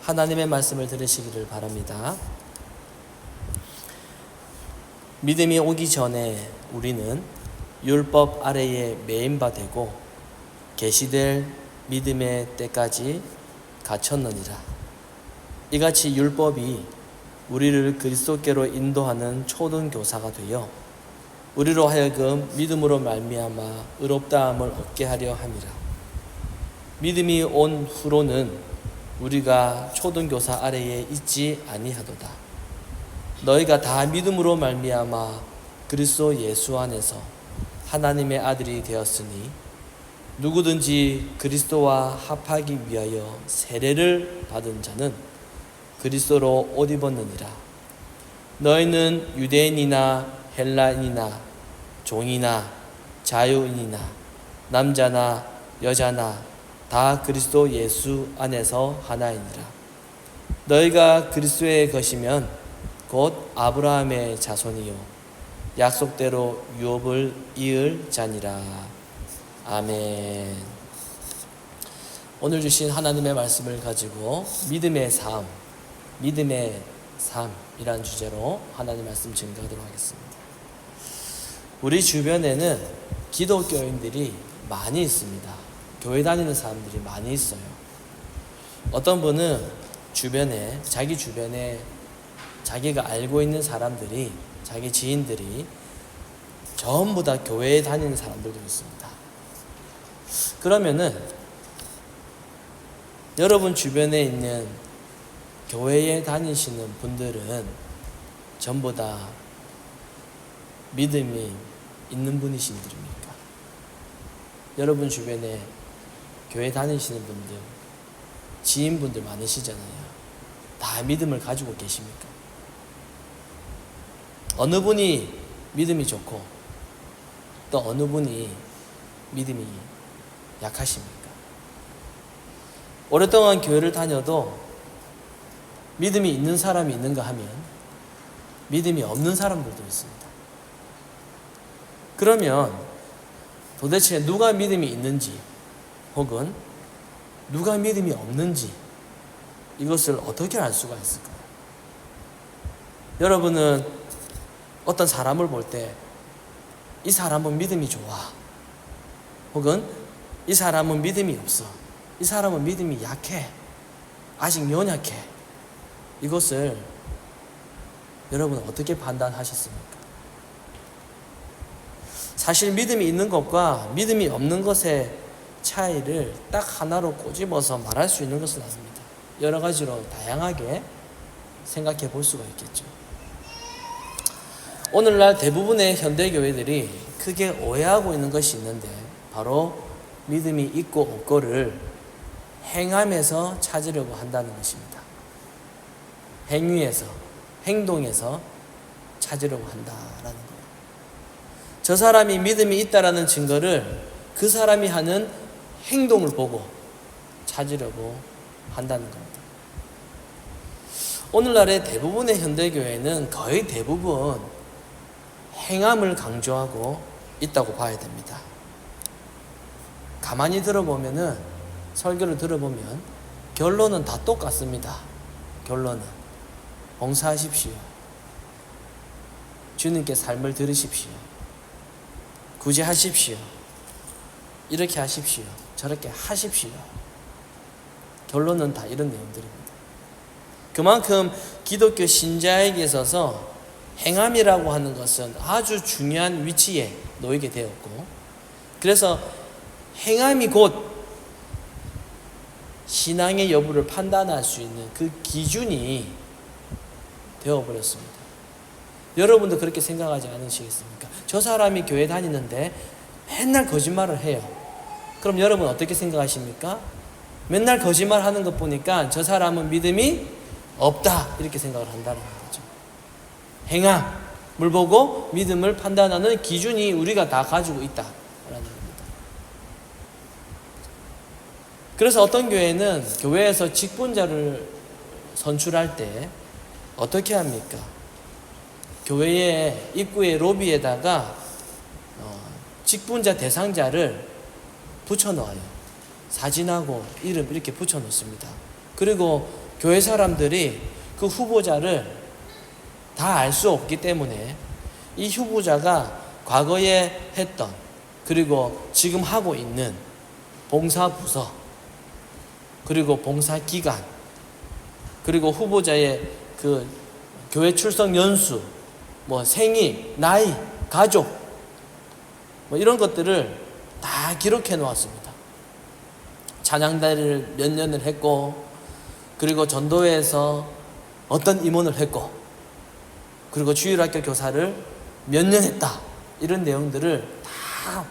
하나님의 말씀을 들으시기를 바랍니다. 믿음이 오기 전에 우리는 율법 아래에 매인 바 되고 계시될 믿음의 때까지 갇혔느니라. 이같이 율법이 우리를 그리스도께로 인도하는 초등교사가 되어 우리로 하여금 믿음으로 말미암아 의롭다함을 얻게 하려 함이라. 믿음이 온 후로는 우리가 초등교사 아래에 있지 아니하도다. 너희가 다 믿음으로 말미암아 그리스도 예수 안에서 하나님의 아들이 되었으니 누구든지 그리스도와 합하기 위하여 세례를 받은 자는 그리스도로 옷 입었느니라. 너희는 유대인이나 헬라인이나 종이나 자유인이나 남자나 여자나 다 그리스도 예수 안에서 하나이니라. 너희가 그리스도의 것이면 곧 아브라함의 자손이요 약속대로 유업을 이을 자니라. 아멘. 오늘 주신 하나님의 말씀을 가지고 믿음의 삶이란 주제로 하나님 말씀 증거하도록 하겠습니다. 우리 주변에는 기독교인들이 많이 있습니다. 교회 다니는 사람들이 많이 있어요. 어떤 분은 자기 주변에 자기가 알고 있는 사람들이, 자기 지인들이 전부 다 교회에 다니는 사람들도 있습니다. 그러면은 여러분 주변에 있는 교회에 다니시는 분들은 전부 다 믿음이 있는 분이신들입니까? 여러분 주변에 교회 다니시는 분들, 지인분들 많으시잖아요. 다 믿음을 가지고 계십니까? 어느 분이 믿음이 좋고 또 어느 분이 믿음이 약하십니까? 오랫동안 교회를 다녀도 믿음이 있는 사람이 있는가 하면 믿음이 없는 사람들도 있습니다. 그러면 도대체 누가 믿음이 있는지 혹은 누가 믿음이 없는지 이것을 어떻게 알 수가 있을까요? 여러분은 어떤 사람을 볼 때 이 사람은 믿음이 좋아 혹은 이 사람은 믿음이 없어, 이 사람은 믿음이 약해, 아직 연약해, 이것을 여러분 어떻게 판단하셨습니까? 사실 믿음이 있는 것과 믿음이 없는 것의 차이를 딱 하나로 꼬집어서 말할 수 있는 것은 아닙니다. 여러 가지로 다양하게 생각해 볼 수가 있겠죠. 오늘날 대부분의 현대교회들이 크게 오해하고 있는 것이 있는데 바로 믿음이 있고 없고를 행함에서 찾으려고 한다는 것입니다. 행위에서, 행동에서 찾으려고 한다라는 거예요. 저 사람이 믿음이 있다라는 증거를 그 사람이 하는 행동을 보고 찾으려고 한다는 겁니다. 오늘날의 대부분의 현대교회는 거의 대부분 행함을 강조하고 있다고 봐야 됩니다. 가만히 들어보면은, 설교를 들어보면 결론은 다 똑같습니다. 결론은 봉사하십시오, 주님께 삶을 들으십시오, 구제하십시오, 이렇게 하십시오, 저렇게 하십시오. 결론은 다 이런 내용들입니다. 그만큼 기독교 신자에게 있어서 행함이라고 하는 것은 아주 중요한 위치에 놓이게 되었고, 그래서 행함이 곧 신앙의 여부를 판단할 수 있는 그 기준이 되어버렸습니다. 여러분도 그렇게 생각하지 않으시겠습니까? 저 사람이 교회 다니는데 맨날 거짓말을 해요. 그럼 여러분 어떻게 생각하십니까? 맨날 거짓말하는 것 보니까 저 사람은 믿음이 없다, 이렇게 생각을 한다는 거죠. 행함을 보고 믿음을 판단하는 기준이 우리가 다 가지고 있다라는 겁니다. 그래서 어떤 교회는 교회에서 직분자를 선출할 때 어떻게 합니까? 교회의 입구의 로비에다가 직분자 대상자를 붙여넣어요. 사진하고 이름 이렇게 붙여놓습니다. 그리고 교회 사람들이 그 후보자를 다 알 수 없기 때문에 이 후보자가 과거에 했던 그리고 지금 하고 있는 봉사부서 그리고 봉사기간 그리고 후보자의 그 교회 출석 연수 뭐 생일, 나이, 가족 뭐 이런 것들을 다 기록해 놓았습니다. 찬양대를 몇 년을 했고 그리고 전도회에서 어떤 임원을 했고 그리고 주일학교 교사를 몇 년 했다 이런 내용들을 다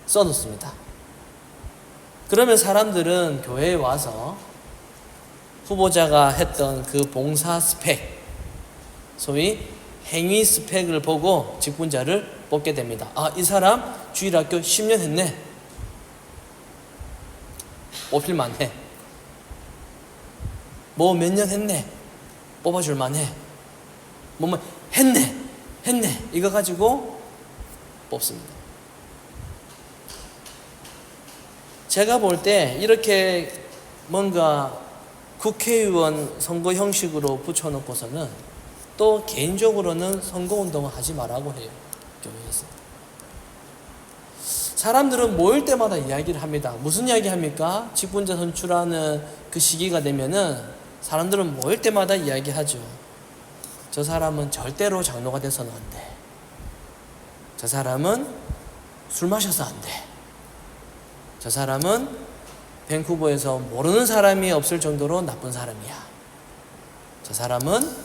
써놓습니다. 그러면 사람들은 교회에 와서 후보자가 했던 그 봉사 스펙 소위 행위 스펙을 보고 직분자를 뽑게 됩니다. 아, 이 사람 주일학교 10년 했네. 뽑힐만해. 뭐 몇 년 했네. 뽑아줄만해. 뭐 했네. 이거 가지고 뽑습니다. 제가 볼 때 이렇게 뭔가 국회의원 선거 형식으로 붙여놓고서는 또 개인적으로는 선거운동을 하지 말라고 해요. 교회에서. 사람들은 모일 때마다 이야기를 합니다. 무슨 이야기 합니까? 직분자 선출하는 그 시기가 되면은 사람들은 모일 때마다 이야기하죠. 저 사람은 절대로 장로가 돼서는 안 돼. 저 사람은 술 마셔서 안 돼. 저 사람은 밴쿠버에서 모르는 사람이 없을 정도로 나쁜 사람이야. 저 사람은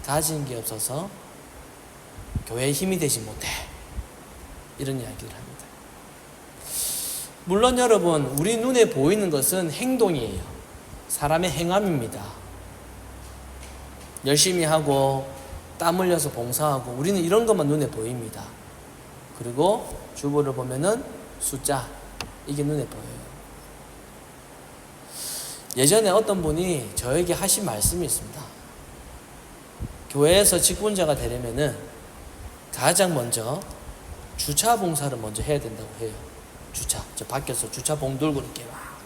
가진 게 없어서 교회에 힘이 되지 못해. 이런 이야기를 합니다. 물론 여러분, 우리 눈에 보이는 것은 행동이에요. 사람의 행함입니다. 열심히 하고 땀 흘려서 봉사하고 우리는 이런 것만 눈에 보입니다. 그리고 주보를 보면은 숫자, 이게 눈에 보여요. 예전에 어떤 분이 저에게 하신 말씀이 있습니다. 교회에서 직분자가 되려면은 가장 먼저 주차 봉사를 먼저 해야 된다고 해요. 주차. 저 밖에서 주차 봉 들고 이렇게 막.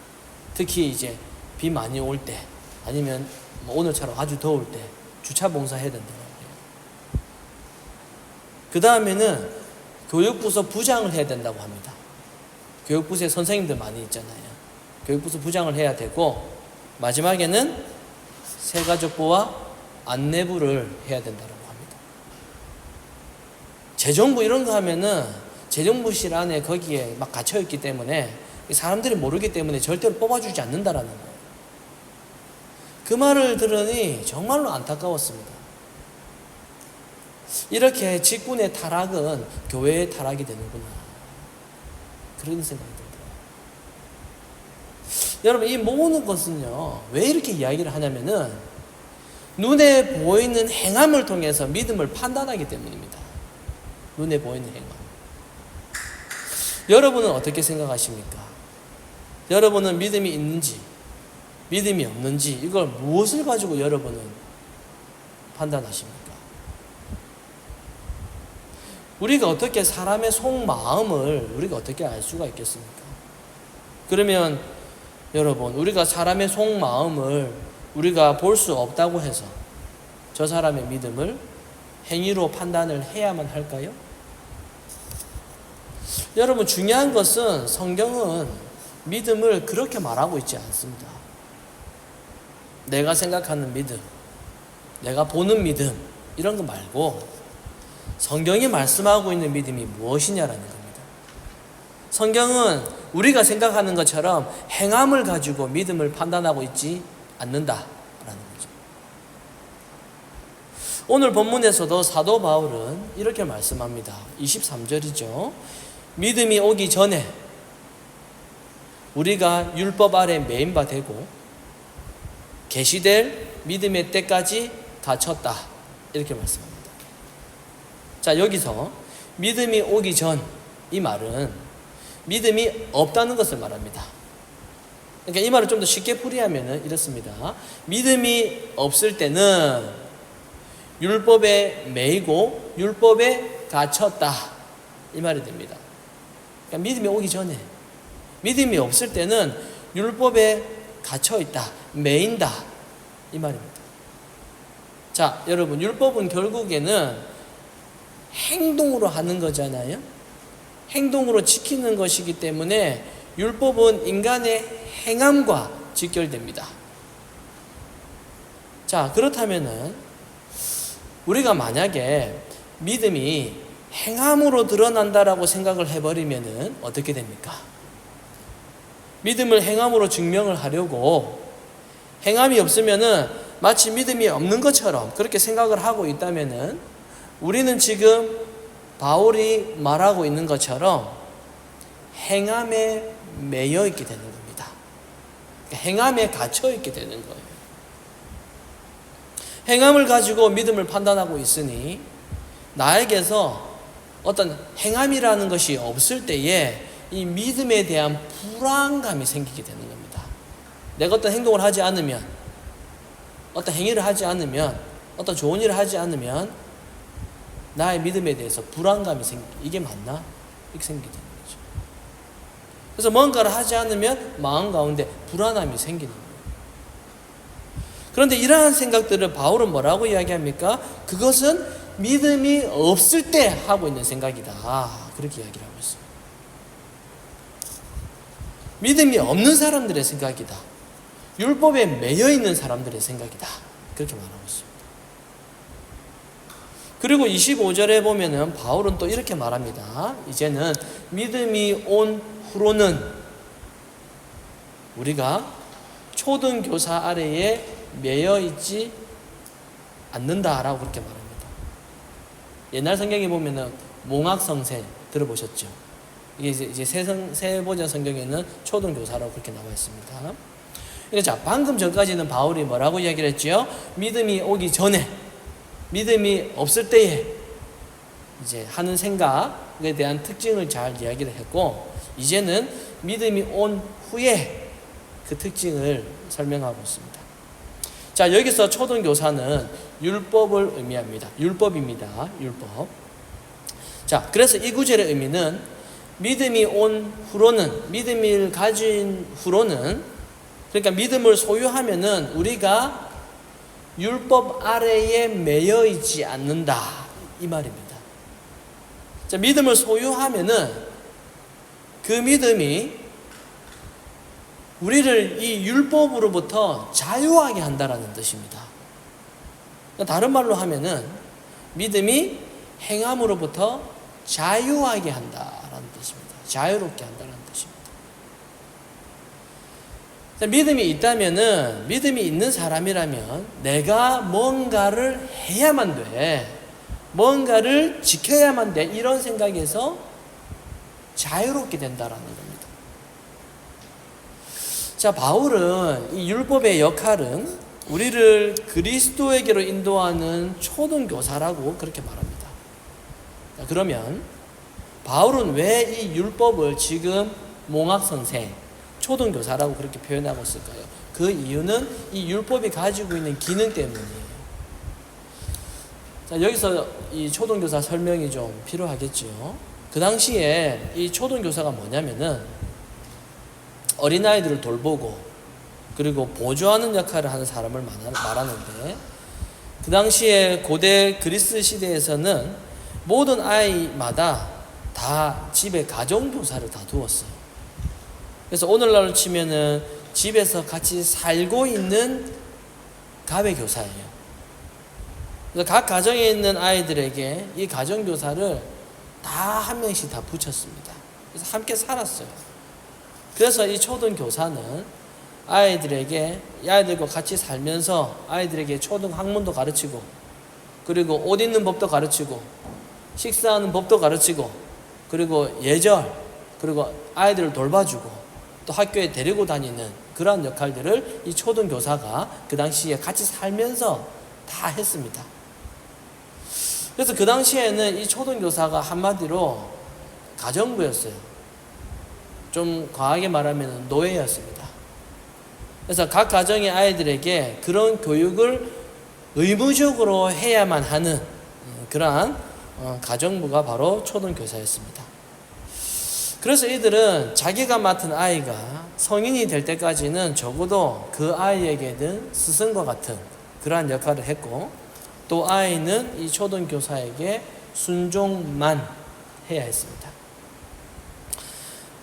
특히 이제 비 많이 올 때 아니면 뭐 오늘처럼 아주 더울 때 주차 봉사 해야 된다고 해요. 그 다음에는 교육부서 부장을 해야 된다고 합니다. 교육부서에 선생님들 많이 있잖아요. 교육부서 부장을 해야 되고 마지막에는 새가족부와 안내부를 해야 된다고 합니다. 재정부 이런 거 하면은 재정부실 안에 거기에 막 갇혀있기 때문에 사람들이 모르기 때문에 절대로 뽑아주지 않는다라는 거예요. 그 말을 들으니 정말로 안타까웠습니다. 이렇게 직분의 타락은 교회의 타락이 되는구나. 그런 생각이 들더라고요. 여러분, 이 모든 것은요, 왜 이렇게 이야기를 하냐면은 눈에 보이는 행함을 통해서 믿음을 판단하기 때문입니다. 눈에 보이는 행함. 여러분은 어떻게 생각하십니까? 여러분은 믿음이 있는지 믿음이 없는지 이걸 무엇을 가지고 여러분은 판단하십니까? 우리가 어떻게 사람의 속마음을 우리가 어떻게 알 수가 있겠습니까? 그러면 여러분, 우리가 사람의 속마음을 우리가 볼 수 없다고 해서 저 사람의 믿음을 행위로 판단을 해야만 할까요? 여러분, 중요한 것은 성경은 믿음을 그렇게 말하고 있지 않습니다. 내가 생각하는 믿음, 내가 보는 믿음, 이런 거 말고 성경이 말씀하고 있는 믿음이 무엇이냐라는 겁니다. 성경은 우리가 생각하는 것처럼 행함을 가지고 믿음을 판단하고 있지 않는다라는 거죠. 오늘 본문에서도 사도 바울은 이렇게 말씀합니다. 23절이죠. 믿음이 오기 전에 우리가 율법 아래 매인 바 되고 계시될 믿음의 때까지 갇혔다. 이렇게 말씀합니다. 자, 여기서 믿음이 오기 전, 이 말은 믿음이 없다는 것을 말합니다. 그러니까 이 말을 좀 더 쉽게 풀이하면 이렇습니다. 믿음이 없을 때는 율법에 매이고 율법에 갇혔다. 이 말이 됩니다. 그러니까 믿음이 오기 전에, 믿음이 없을 때는 율법에 갇혀있다. 매인다 이 말입니다. 자, 여러분, 율법은 결국에는 행동으로 하는 거잖아요. 행동으로 지키는 것이기 때문에 율법은 인간의 행함과 직결됩니다. 자, 그렇다면은 우리가 만약에 믿음이 행함으로 드러난다라고 생각을 해버리면은 어떻게 됩니까? 믿음을 행함으로 증명을 하려고 행함이 없으면은 마치 믿음이 없는 것처럼 그렇게 생각을 하고 있다면은 우리는 지금 바울이 말하고 있는 것처럼 행함에 매여 있게 되는 겁니다. 행함에 갇혀 있게 되는 거예요. 행함을 가지고 믿음을 판단하고 있으니 나에게서 어떤 행함이라는 것이 없을 때에 이 믿음에 대한 불안감이 생기게 되는 겁니다. 내가 어떤 행동을 하지 않으면, 어떤 행위를 하지 않으면, 어떤 좋은 일을 하지 않으면 나의 믿음에 대해서 불안감이 이게 맞나? 이렇게 생기게 되는 거죠. 그래서 뭔가를 하지 않으면 마음 가운데 불안함이 생기는 거예요. 그런데 이러한 생각들을 바울은 뭐라고 이야기합니까? 그것은 믿음이 없을 때 하고 있는 생각이다. 그렇게 이야기를 하고 있습니다. 믿음이 없는 사람들의 생각이다. 율법에 매여 있는 사람들의 생각이다. 그렇게 말하고 있습니다. 그리고 25절에 보면은 바울은 또 이렇게 말합니다. 이제는 믿음이 온 후로는 우리가 초등교사 아래에 매여 있지 않는다라고 그렇게 말합니다. 옛날 성경에 보면은 몽학성세 들어보셨죠? 이게 이제 새 버전 성경에는 초등교사라고 그렇게 나와 있습니다. 그러니까 자, 방금 전까지는 바울이 뭐라고 이야기를 했죠? 믿음이 오기 전에, 믿음이 없을 때에 이제 하는 생각에 대한 특징을 잘 이야기를 했고, 이제는 믿음이 온 후에 그 특징을 설명하고 있습니다. 자, 여기서 초등교사는 율법을 의미합니다. 율법입니다. 율법. 자, 그래서 이 구절의 의미는 믿음이 온 후로는, 믿음을 가진 후로는, 그러니까 믿음을 소유하면은 우리가 율법 아래에 매여 있지 않는다 이 말입니다. 자, 믿음을 소유하면은 그 믿음이 우리를 이 율법으로부터 자유하게 한다라는 뜻입니다. 다른 말로 하면은 믿음이 행함으로부터 자유하게 한다라는 뜻입니다. 자유롭게 한다는 뜻입니다. 믿음이 있다면은, 믿음이 있는 사람이라면 내가 뭔가를 해야만 돼, 뭔가를 지켜야만 돼, 이런 생각에서 자유롭게 된다라는 겁니다. 자, 바울은 이 율법의 역할은 우리를 그리스도에게로 인도하는 초등교사라고 그렇게 말합니다. 자, 그러면 바울은 왜 이 율법을 지금 몽학선생, 초등교사라고 그렇게 표현하고 있을까요? 그 이유는 이 율법이 가지고 있는 기능 때문이에요. 자, 여기서 이 초등교사 설명이 좀 필요하겠죠. 그 당시에 이 초등교사가 뭐냐면은 어린아이들을 돌보고 그리고 보조하는 역할을 하는 사람을 말하는데, 그 당시에 고대 그리스 시대에서는 모든 아이마다 다 집에 가정교사를 다 두었어요. 그래서 오늘날로 치면은 집에서 같이 살고 있는 가외교사예요. 그래서 각 가정에 있는 아이들에게 이 가정교사를 다 한 명씩 다 붙였습니다. 그래서 함께 살았어요. 그래서 이 초등교사는 아이들에게, 이 아이들과 같이 살면서 아이들에게 초등학문도 가르치고, 그리고 옷 입는 법도 가르치고, 식사하는 법도 가르치고, 그리고 예절, 그리고 아이들을 돌봐주고, 또 학교에 데리고 다니는 그러한 역할들을 이 초등교사가 그 당시에 같이 살면서 다 했습니다. 그래서 그 당시에는 이 초등교사가 한마디로 가정부였어요. 좀 과하게 말하면 노예였습니다. 그래서 각 가정의 아이들에게 그런 교육을 의무적으로 해야만 하는 그러한 가정부가 바로 초등교사였습니다. 그래서 이들은 자기가 맡은 아이가 성인이 될 때까지는 적어도 그 아이에게는 스승과 같은 그러한 역할을 했고, 또 아이는 이 초등교사에게 순종만 해야 했습니다.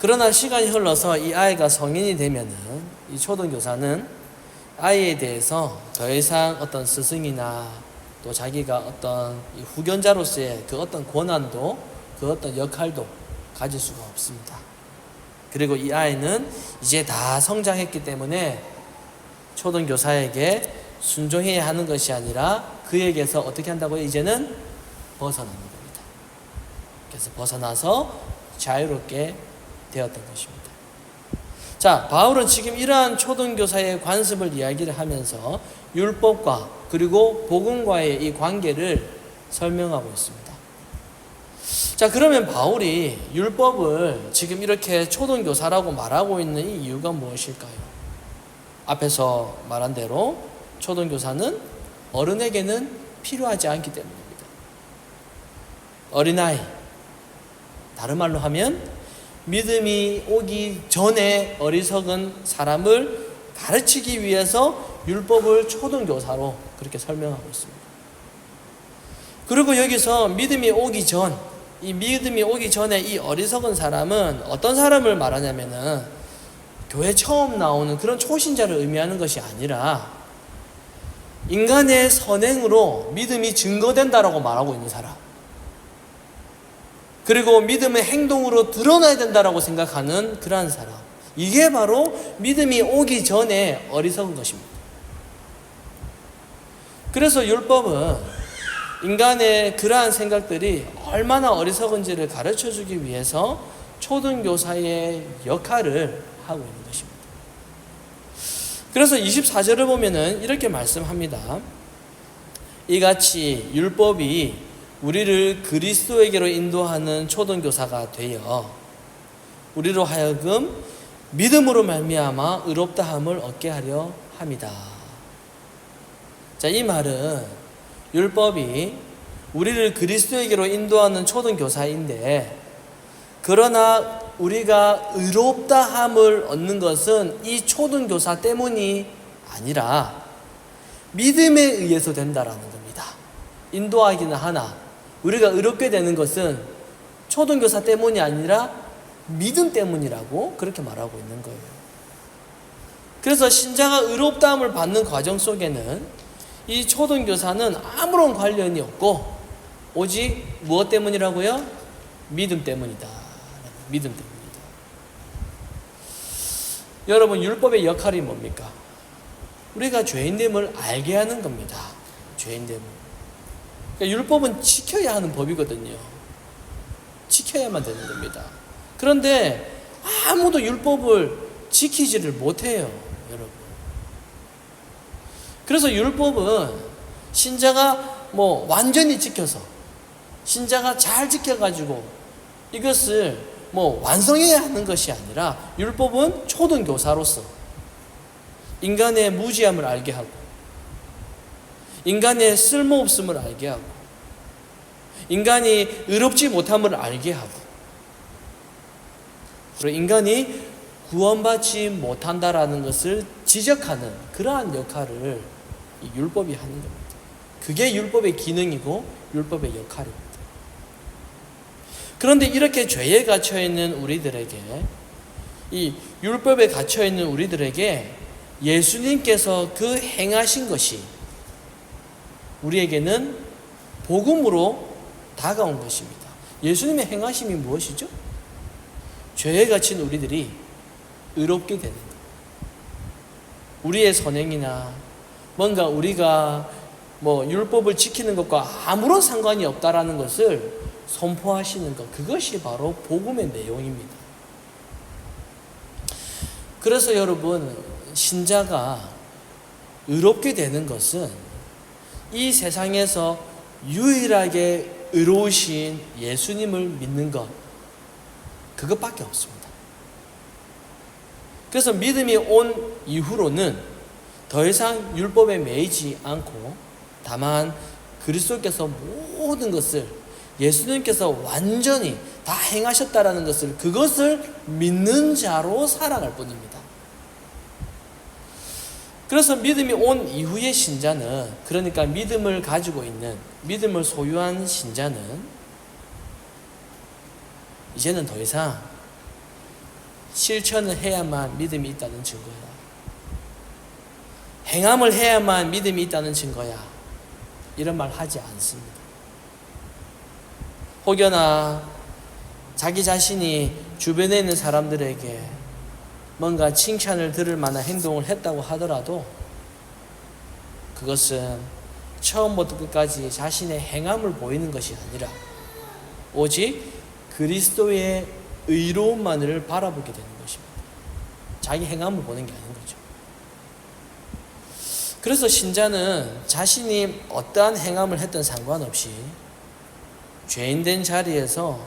그러나 시간이 흘러서 이 아이가 성인이 되면은 이 초등교사는 아이에 대해서 더 이상 어떤 스승이나 또 자기가 어떤 이 후견자로서의 그 어떤 권한도, 그 어떤 역할도 가질 수가 없습니다. 그리고 이 아이는 이제 다 성장했기 때문에 초등교사에게 순종해야 하는 것이 아니라 그에게서 어떻게 한다고요? 이제는 벗어나는 겁니다. 그래서 벗어나서 자유롭게 되었던 것입니다. 자, 바울은 지금 이러한 초등교사의 관습을 이야기를 하면서 율법과 그리고 복음과의 이 관계를 설명하고 있습니다. 자, 그러면 바울이 율법을 지금 이렇게 초등교사라고 말하고 있는 이 이유가 무엇일까요? 앞에서 말한 대로 초등교사는 어른에게는 필요하지 않기 때문입니다. 어린아이, 다른 말로 하면 믿음이 오기 전에 어리석은 사람을 가르치기 위해서 율법을 초등교사로 그렇게 설명하고 있습니다. 그리고 여기서 믿음이 오기 전, 이 믿음이 오기 전에 이 어리석은 사람은 어떤 사람을 말하냐면은 교회 처음 나오는 그런 초신자를 의미하는 것이 아니라 인간의 선행으로 믿음이 증거된다라고 말하고 있는 사람, 그리고 믿음의 행동으로 드러나야 된다라고 생각하는 그러한 사람, 이게 바로 믿음이 오기 전에 어리석은 것입니다. 그래서 율법은 인간의 그러한 생각들이 얼마나 어리석은지를 가르쳐주기 위해서 초등교사의 역할을 하고 있는 것입니다. 그래서 24절을 보면은 이렇게 말씀합니다. 이같이 율법이 우리를 그리스도에게로 인도하는 초등교사가 되어 우리로 하여금 믿음으로 말미암아 의롭다함을 얻게 하려 함이다. 자, 이 말은 율법이 우리를 그리스도에게로 인도하는 초등교사인데, 그러나 우리가 의롭다함을 얻는 것은 이 초등교사 때문이 아니라 믿음에 의해서 된다라는 겁니다. 인도하기는 하나 우리가 의롭게 되는 것은 초등교사 때문이 아니라 믿음 때문이라고 그렇게 말하고 있는 거예요. 그래서 신자가 의롭다함을 받는 과정 속에는 이 초등교사는 아무런 관련이 없고 오직 무엇 때문이라고요? 믿음 때문이다. 믿음 때문이다. 여러분, 율법의 역할이 뭡니까? 우리가 죄인됨을 알게 하는 겁니다. 죄인됨을. 그러니까 율법은 지켜야 하는 법이거든요. 지켜야만 되는 겁니다. 그런데 아무도 율법을 지키지를 못해요, 여러분. 그래서 율법은 신자가 완전히 지켜서, 신자가 잘 지켜가지고 이것을 완성해야 하는 것이 아니라, 율법은 초등교사로서 인간의 무지함을 알게 하고, 인간의 쓸모없음을 알게 하고, 인간이 의롭지 못함을 알게 하고, 그리고 인간이 구원받지 못한다라는 것을 지적하는 그러한 역할을 이 율법이 하는 겁니다. 그게 율법의 기능이고 율법의 역할입니다. 그런데 이렇게 죄에 갇혀있는 우리들에게, 이 율법에 갇혀있는 우리들에게 예수님께서 그 행하신 것이 우리에게는 복음으로 다가온 것입니다. 예수님의 행하심이 무엇이죠? 죄에 갇힌 우리들이 의롭게 되는 것. 우리의 선행이나 뭔가 우리가 율법을 지키는 것과 아무런 상관이 없다라는 것을 선포하시는 것, 그것이 바로 복음의 내용입니다. 그래서 여러분, 신자가 의롭게 되는 것은 이 세상에서 유일하게 의로우신 예수님을 믿는 것, 그것밖에 없습니다. 그래서 믿음이 온 이후로는 더 이상 율법에 매이지 않고, 다만 그리스도께서 모든 것을, 예수님께서 완전히 다 행하셨다라는 것을, 그것을 믿는 자로 살아갈 뿐입니다. 그래서 믿음이 온 이후의 신자는, 그러니까 믿음을 가지고 있는, 믿음을 소유한 신자는 이제는 더 이상 실천을 해야만 믿음이 있다는 증거야, 행함을 해야만 믿음이 있다는 증거야, 이런 말 하지 않습니다. 혹여나 자기 자신이 주변에 있는 사람들에게 뭔가 칭찬을 들을 만한 행동을 했다고 하더라도 그것은 처음부터 끝까지 자신의 행함을 보이는 것이 아니라 오직 그리스도의 의로움만을 바라보게 되는 것입니다. 자기 행함을 보는 게 아닌 거죠. 그래서 신자는 자신이 어떠한 행함을 했든 상관없이 죄인된 자리에서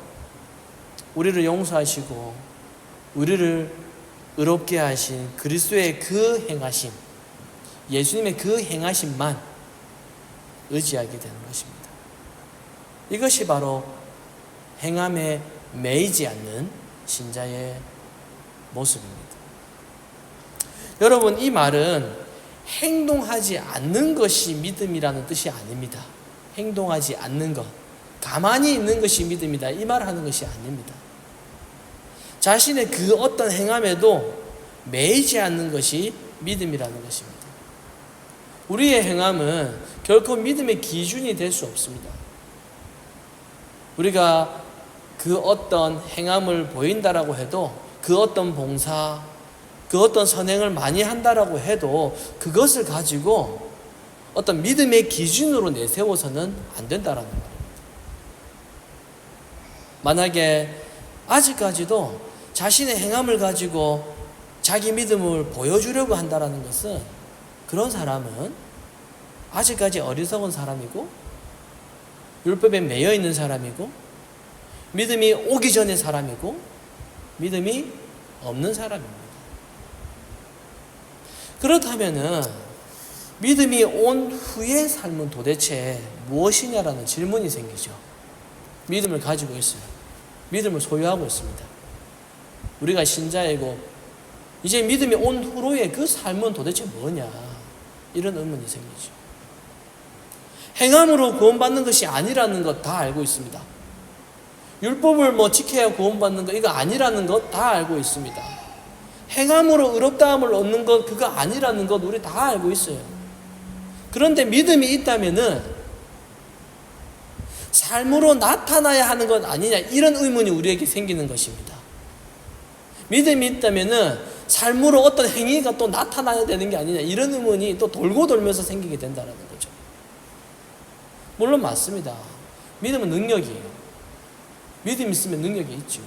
우리를 용서하시고 우리를 의롭게 하신 그리스도의 그 행하심, 예수님의 그 행하심만 의지하게 되는 것입니다. 이것이 바로 행함에 매이지 않는 신자의 모습입니다. 여러분, 이 말은 행동하지 않는 것이 믿음이라는 뜻이 아닙니다. 행동하지 않는 것, 가만히 있는 것이 믿음이다, 이 말을 하는 것이 아닙니다. 자신의 그 어떤 행함에도 매이지 않는 것이 믿음이라는 것입니다. 우리의 행함은 결코 믿음의 기준이 될 수 없습니다. 우리가 그 어떤 행함을 보인다라고 해도, 그 어떤 봉사, 그 어떤 선행을 많이 한다라고 해도 그것을 가지고 어떤 믿음의 기준으로 내세워서는 안 된다라는 겁니다. 만약에 아직까지도 자신의 행함을 가지고 자기 믿음을 보여주려고 한다라는 것은, 그런 사람은 아직까지 어리석은 사람이고 율법에 매여 있는 사람이고 믿음이 오기 전의 사람이고 믿음이 없는 사람입니다. 그렇다면은 믿음이 온 후의 삶은 도대체 무엇이냐라는 질문이 생기죠. 믿음을 가지고 있어요. 믿음을 소유하고 있습니다. 우리가 신자이고 이제 믿음이 온 후로의 그 삶은 도대체 뭐냐, 이런 의문이 생기죠. 행함으로 구원받는 것이 아니라는 것 다 알고 있습니다. 율법을 지켜야 구원받는 것, 이거 아니라는 것 다 알고 있습니다. 행함으로 의롭다함을 얻는 것, 그거 아니라는 것 우리 다 알고 있어요. 그런데 믿음이 있다면은 삶으로 나타나야 하는 것 아니냐, 이런 의문이 우리에게 생기는 것입니다. 믿음이 있다면은 삶으로 어떤 행위가 또 나타나야 되는 게 아니냐, 이런 의문이 또 돌고 돌면서 생기게 된다는 거죠. 물론 맞습니다. 믿음은 능력이에요. 믿음 있으면 능력이 있죠.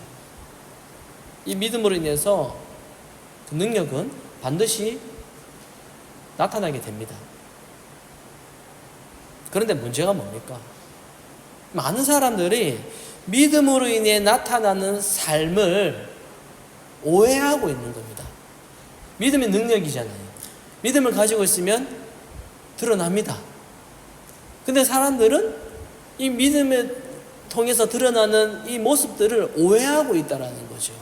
이 믿음으로 인해서 그 능력은 반드시 나타나게 됩니다. 그런데 문제가 뭡니까? 많은 사람들이 믿음으로 인해 나타나는 삶을 오해하고 있는 겁니다. 믿음이 능력이잖아요. 믿음을 가지고 있으면 드러납니다. 근데 사람들은 이 믿음을 통해서 드러나는 이 모습들을 오해하고 있다는 거죠.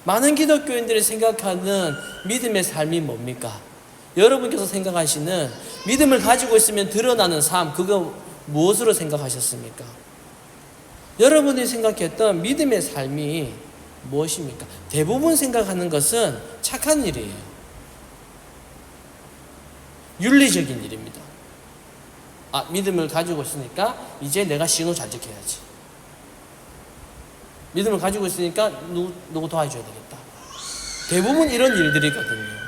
많은 기독교인들이 생각하는 믿음의 삶이 뭡니까? 여러분께서 생각하시는 믿음을 가지고 있으면 드러나는 삶, 그거 무엇으로 생각하셨습니까? 여러분이 생각했던 믿음의 삶이 무엇입니까? 대부분 생각하는 것은 착한 일이에요. 윤리적인 일입니다. 믿음을 가지고 있으니까 이제 내가 신호 잘 지켜야지. 믿음을 가지고 있으니까 누구 도와줘야 되겠다. 대부분 이런 일들이거든요.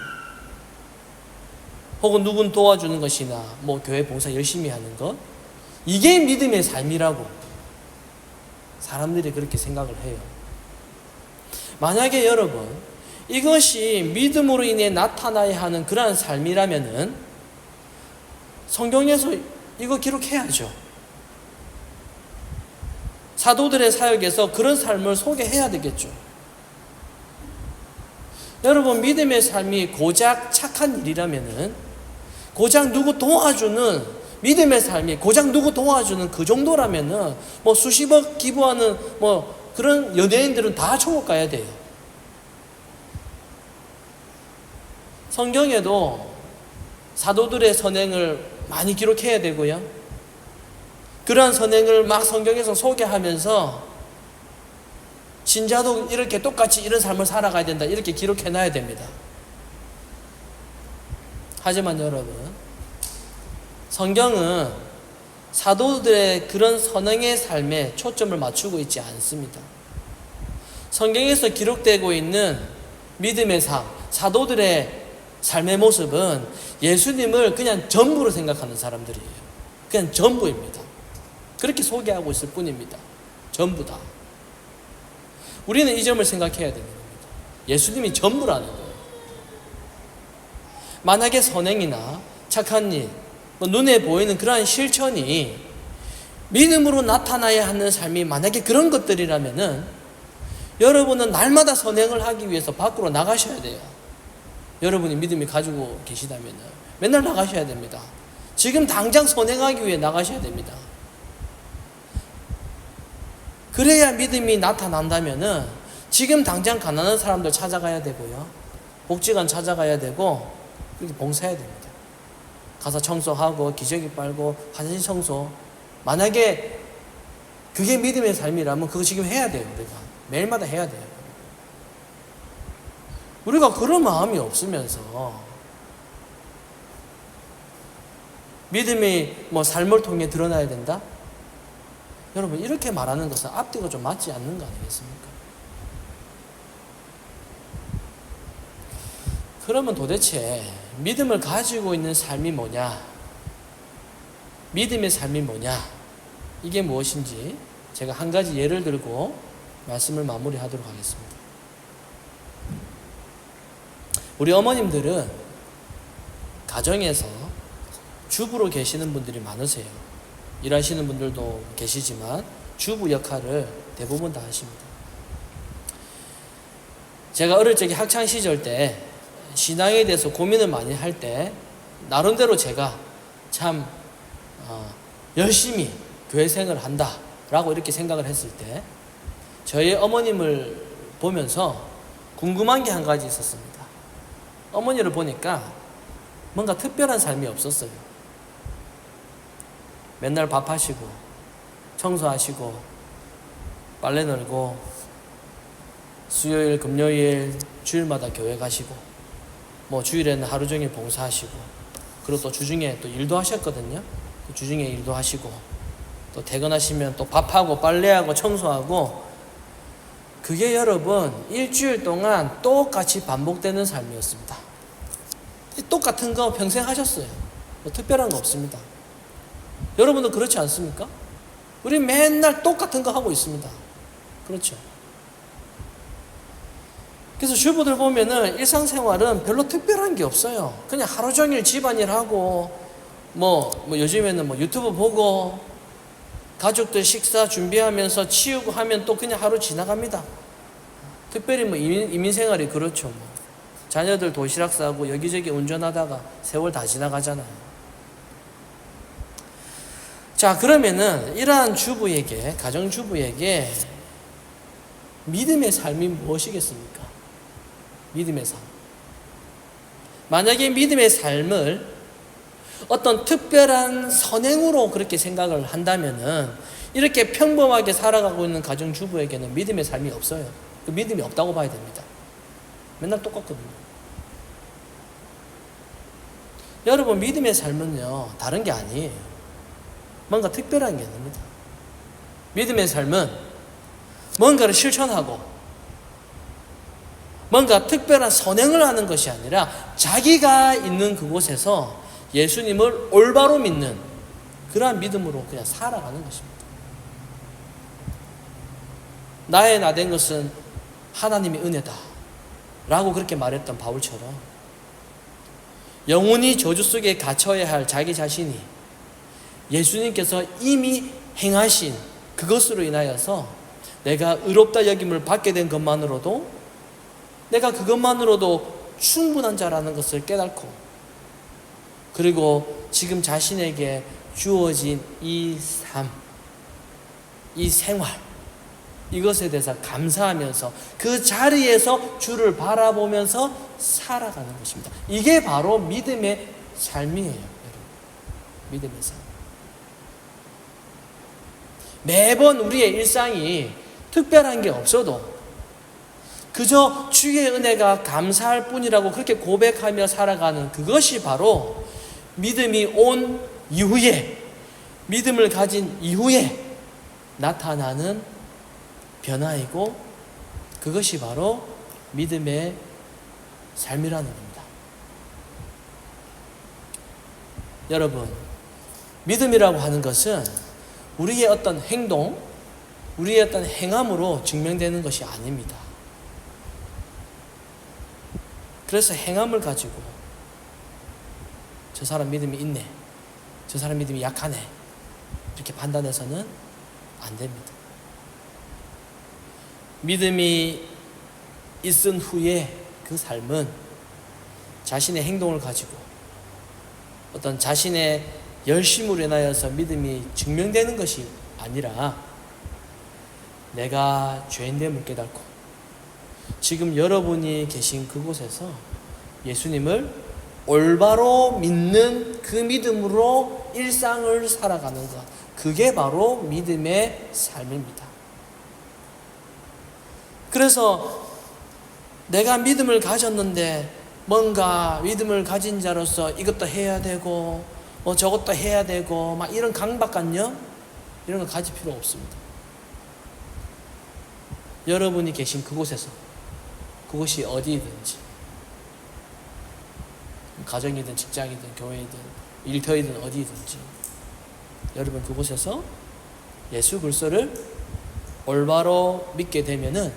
혹은 누군 도와주는 것이나 교회 봉사 열심히 하는 것, 이게 믿음의 삶이라고 사람들이 그렇게 생각을 해요. 만약에 여러분, 이것이 믿음으로 인해 나타나야 하는 그러한 삶이라면은 성경에서 이거 기록해야죠. 사도들의 사역에서 그런 삶을 소개해야 되겠죠. 여러분, 믿음의 삶이 고작 착한 일이라면은, 고작 누구 도와주는 믿음의 삶이 고작 누구 도와주는 그 정도라면은 수십억 기부하는 그런 연예인들은 다 천국 가야 돼요. 성경에도 사도들의 선행을 많이 기록해야 되고요. 그러한 선행을 막 성경에서 소개하면서 신자도 이렇게 똑같이 이런 삶을 살아가야 된다, 이렇게 기록해놔야 됩니다. 하지만 여러분, 성경은 사도들의 그런 선행의 삶에 초점을 맞추고 있지 않습니다. 성경에서 기록되고 있는 믿음의 삶, 사도들의 삶의 모습은 예수님을 그냥 전부로 생각하는 사람들이에요. 그냥 전부입니다. 그렇게 소개하고 있을 뿐입니다. 전부 다. 우리는 이 점을 생각해야 되는 겁니다. 예수님이 전부라는 거예요. 만약에 선행이나 착한 일, 눈에 보이는 그러한 실천이 믿음으로 나타나야 하는 삶이 만약에 그런 것들이라면은 여러분은 날마다 선행을 하기 위해서 밖으로 나가셔야 돼요. 여러분이 믿음이 가지고 계시다면은 맨날 나가셔야 됩니다. 지금 당장 선행하기 위해 나가셔야 됩니다. 그래야 믿음이 나타난다면은 지금 당장 가난한 사람들 찾아가야 되고요. 복지관 찾아가야 되고 그렇게 봉사해야 됩니다. 가서 청소하고 기저귀 빨고 화장실 청소. 만약에 그게 믿음의 삶이라면 그거 지금 해야 돼요. 우리가 매일마다 해야 돼요. 우리가 그런 마음이 없으면서 믿음이 삶을 통해 드러나야 된다? 여러분, 이렇게 말하는 것은 앞뒤가 좀 맞지 않는 거 아니겠습니까? 그러면 도대체 믿음을 가지고 있는 삶이 뭐냐? 믿음의 삶이 뭐냐? 이게 무엇인지 제가 한 가지 예를 들고 말씀을 마무리하도록 하겠습니다. 우리 어머님들은 가정에서 주부로 계시는 분들이 많으세요. 일하시는 분들도 계시지만 주부 역할을 대부분 다 하십니다. 제가 어릴 적에 학창시절 때 신앙에 대해서 고민을 많이 할 때 나름대로 제가 참 열심히 교회 생활을 한다라고 이렇게 생각을 했을 때 저희 어머님을 보면서 궁금한 게 한 가지 있었습니다. 어머니를 보니까 뭔가 특별한 삶이 없었어요. 맨날 밥하시고 청소하시고 빨래 널고 수요일 금요일 주일마다 교회 가시고 주일에는 하루 종일 봉사하시고 그리고 또 주중에 또 일도 하셨거든요. 주중에 일도 하시고 또 퇴근하시면 또 밥하고 빨래하고 청소하고 그게 여러분 일주일 동안 똑같이 반복되는 삶이었습니다. 똑같은 거 평생 하셨어요. 특별한 거 없습니다. 여러분도 그렇지 않습니까? 우리 맨날 똑같은 거 하고 있습니다. 그렇죠? 그래서 주부들 보면은 일상생활은 별로 특별한 게 없어요. 그냥 하루 종일 집안일하고 요즘에는 유튜브 보고 가족들 식사 준비하면서 치우고 하면 또 그냥 하루 지나갑니다. 특별히 이민생활이 그렇죠. 자녀들 도시락 싸고 여기저기 운전하다가 세월 다 지나가잖아요. 자, 그러면은 이러한 주부에게, 가정주부에게 믿음의 삶이 무엇이겠습니까? 믿음의 삶. 만약에 믿음의 삶을 어떤 특별한 선행으로 그렇게 생각을 한다면은 이렇게 평범하게 살아가고 있는 가정주부에게는 믿음의 삶이 없어요. 그 믿음이 없다고 봐야 됩니다. 맨날 똑같거든요. 여러분, 믿음의 삶은요, 다른 게 아니에요. 뭔가 특별한 게 아닙니다. 믿음의 삶은 뭔가를 실천하고 뭔가 특별한 선행을 하는 것이 아니라 자기가 있는 그곳에서 예수님을 올바로 믿는 그러한 믿음으로 그냥 살아가는 것입니다. 나의 나 된 것은 하나님의 은혜다 라고 그렇게 말했던 바울처럼 영원히 저주 속에 갇혀야 할 자기 자신이 예수님께서 이미 행하신 그것으로 인하여서 내가 의롭다 여김을 받게 된 것만으로도 내가 그것만으로도 충분한 자라는 것을 깨닫고 그리고 지금 자신에게 주어진 이 삶, 이 생활 이것에 대해서 감사하면서 그 자리에서 주를 바라보면서 살아가는 것입니다. 이게 바로 믿음의 삶이에요. 여러분. 믿음의 삶. 매번 우리의 일상이 특별한 게 없어도 그저 주의 은혜가 감사할 뿐이라고 그렇게 고백하며 살아가는 그것이 바로 믿음이 온 이후에, 믿음을 가진 이후에 나타나는 변화이고, 그것이 바로 믿음의 삶이라는 겁니다. 여러분, 믿음이라고 하는 것은 우리의 어떤 행동, 우리의 어떤 행함으로 증명되는 것이 아닙니다. 그래서 행함을 가지고 저 사람 믿음이 있네, 저 사람 믿음이 약하네, 이렇게 판단해서는 안 됩니다. 믿음이 있은 후에 그 삶은 자신의 행동을 가지고 어떤 자신의 열심으로 인하여서 믿음이 증명되는 것이 아니라 내가 죄인됨을 깨닫고 지금 여러분이 계신 그곳에서 예수님을 올바로 믿는 그 믿음으로 일상을 살아가는 것, 그게 바로 믿음의 삶입니다. 그래서 내가 믿음을 가졌는데 뭔가 믿음을 가진 자로서 이것도 해야 되고 저것도 해야 되고 막 이런 강박관념, 이런 거 가질 필요 없습니다. 여러분이 계신 그곳에서, 그곳이 어디든지, 가정이든 직장이든 교회이든 일터이든 어디든지, 여러분 그곳에서 예수 그리스도를 올바로 믿게 되면은,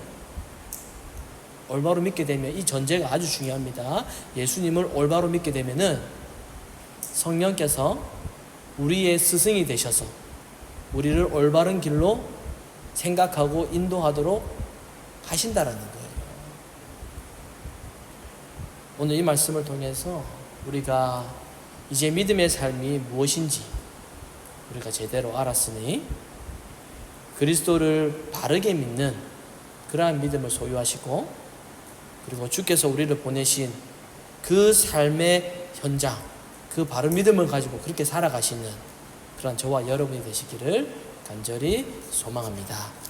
올바로 믿게 되면 이 전제가 아주 중요합니다. 예수님을 올바로 믿게 되면은 성령께서 우리의 스승이 되셔서 우리를 올바른 길로 생각하고 인도하도록 하신다라는 거예요. 오늘 이 말씀을 통해서 우리가 이제 믿음의 삶이 무엇인지 우리가 제대로 알았으니 그리스도를 바르게 믿는 그러한 믿음을 소유하시고, 그리고 주께서 우리를 보내신 그 삶의 현장, 그 바른 믿음을 가지고 그렇게 살아가시는 그런 저와 여러분이 되시기를 간절히 소망합니다.